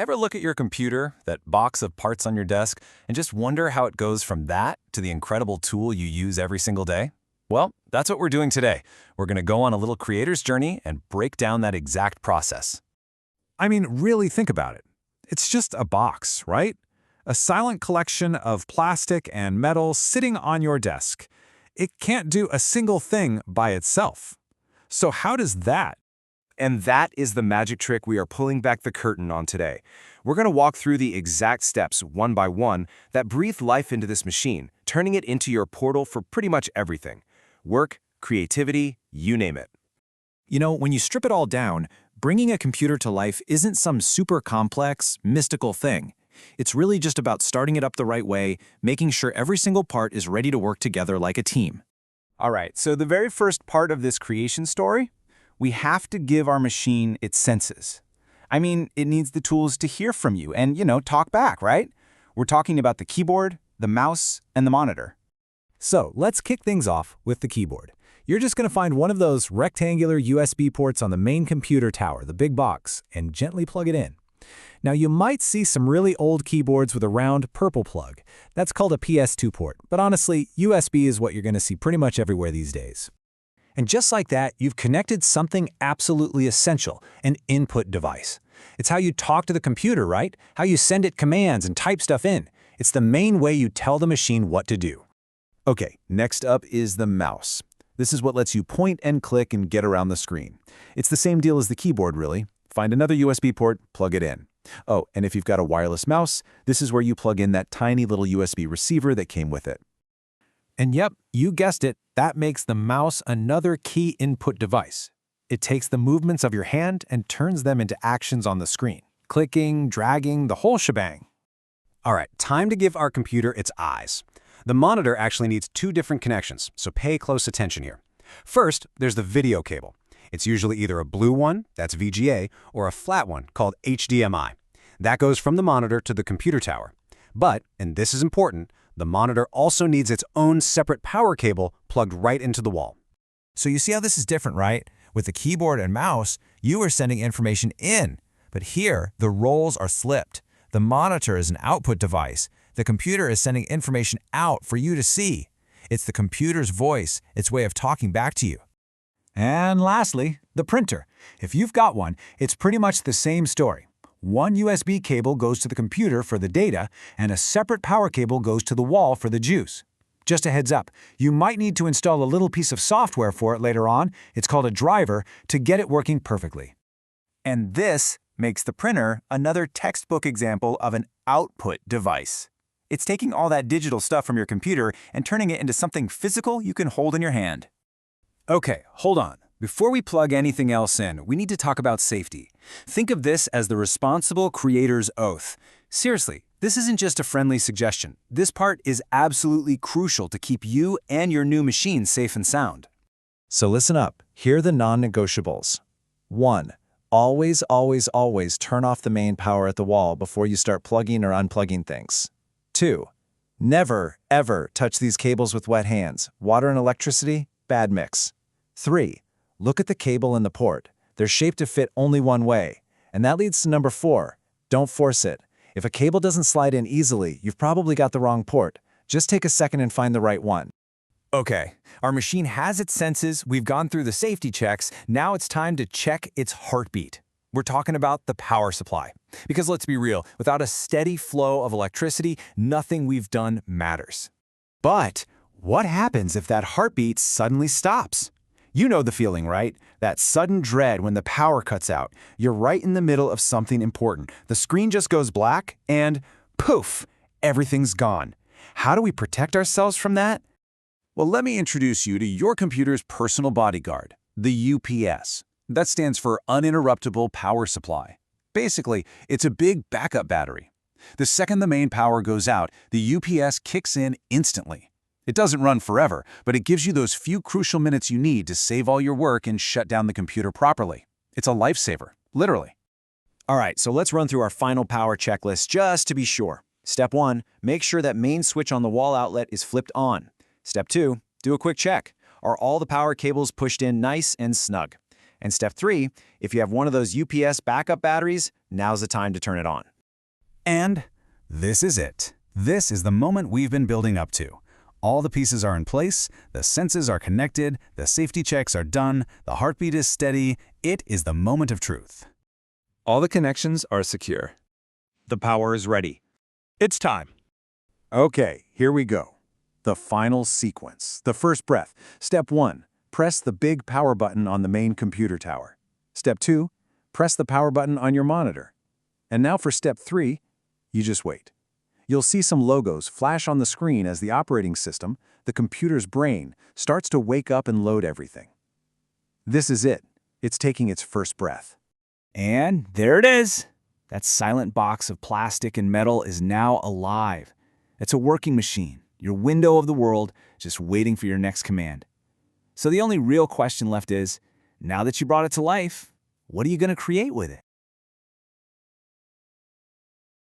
Ever look at your computer, that box of parts on your desk, and just wonder how it goes from that to the incredible tool you use every single day? Well, that's what we're doing today. We're going to go on a little creator's journey and break down that exact process. I mean, really think about it. It's just a box, right? A silent collection of plastic and metal sitting on your desk. It can't do a single thing by itself. So how does that? And that is the magic trick we are pulling back the curtain on today. We're going to walk through the exact steps, one by one, that breathe life into this machine, turning it into your portal for pretty much everything. Work, creativity, you name it. You know, when you strip it all down, bringing a computer to life isn't some super complex, mystical thing. It's really just about starting it up the right way, making sure every single part is ready to work together like a team. All right, so the very first part of this creation story, we have to give our machine its senses. I mean, it needs the tools to hear from you and, talk back, right? We're talking about the keyboard, the mouse, and the monitor. So let's kick things off with the keyboard. You're just going to find one of those rectangular USB ports on the main computer tower, the big box, and gently plug it in. Now you might see some really old keyboards with a round purple plug. That's called a PS2 port, but honestly, USB is what you're going to see pretty much everywhere these days. And just like that, you've connected something absolutely essential, an input device. It's how you talk to the computer, right? How you send it commands and type stuff in. It's the main way you tell the machine what to do. Okay, next up is the mouse. This is what lets you point and click and get around the screen. It's the same deal as the keyboard, really. Find another USB port, plug it in. Oh, and if you've got a wireless mouse, this is where you plug in that tiny little USB receiver that came with it. And yep, you guessed it, that makes the mouse another key input device. It takes the movements of your hand and turns them into actions on the screen. Clicking, dragging, the whole shebang. All right, time to give our computer its eyes. The monitor actually needs two different connections, so pay close attention here. First, there's the video cable. It's usually either a blue one, that's VGA, or a flat one called HDMI. That goes from the monitor to the computer tower. But, and this is important, the monitor also needs its own separate power cable plugged right into the wall. So you see how this is different, right? With the keyboard and mouse, you are sending information in. But here, the roles are flipped. The monitor is an output device. The computer is sending information out for you to see. It's the computer's voice, its way of talking back to you. And lastly, the printer. If you've got one, it's pretty much the same story. One USB cable goes to the computer for the data, and a separate power cable goes to the wall for the juice. Just a heads up, you might need to install a little piece of software for it later on, it's called a driver, to get it working perfectly. And this makes the printer another textbook example of an output device. It's taking all that digital stuff from your computer and turning it into something physical you can hold in your hand. Okay, hold on. Before we plug anything else in, we need to talk about safety. Think of this as the responsible creator's oath. Seriously, this isn't just a friendly suggestion. This part is absolutely crucial to keep you and your new machine safe and sound. So listen up. Here are the non-negotiables. 1. Always, always, always turn off the main power at the wall before you start plugging or unplugging things. 2. Never, ever touch these cables with wet hands. Water and electricity, bad mix. 3. Look at the cable and the port. They're shaped to fit only one way. And that leads to number 4. Don't force it. If a cable doesn't slide in easily, you've probably got the wrong port. Just take a second and find the right one. Okay, our machine has its senses, we've gone through the safety checks, now it's time to check its heartbeat. We're talking about the power supply. Because let's be real, without a steady flow of electricity, nothing we've done matters. But what happens if that heartbeat suddenly stops? You know the feeling, right? That sudden dread when the power cuts out. You're right in the middle of something important. The screen just goes black and poof, everything's gone. How do we protect ourselves from that? Well, let me introduce you to your computer's personal bodyguard, the UPS. That stands for Uninterruptible Power Supply. Basically, it's a big backup battery. The second the main power goes out, the UPS kicks in instantly. It doesn't run forever, but it gives you those few crucial minutes you need to save all your work and shut down the computer properly. It's a lifesaver, literally. All right, so let's run through our final power checklist just to be sure. Step 1, make sure that main switch on the wall outlet is flipped on. Step 2, do a quick check. Are all the power cables pushed in nice and snug? And step 3, if you have one of those UPS backup batteries, Now's the time to turn it on. And this is it. This is the moment we've been building up to. All the pieces are in place, the senses are connected, the safety checks are done, the heartbeat is steady. It is the moment of truth. All the connections are secure. The power is ready. It's time. Okay, here we go. The final sequence. The first breath. Step 1. Press the big power button on the main computer tower. Step 2. Press the power button on your monitor. And now for step 3, you just wait. You'll see some logos flash on the screen as the operating system, the computer's brain, starts to wake up and load everything. This is it. It's taking its first breath. And there it is. That silent box of plastic and metal is now alive. It's a working machine, your window of the world, just waiting for your next command. So the only real question left is, now that you brought it to life, what are you going to create with it?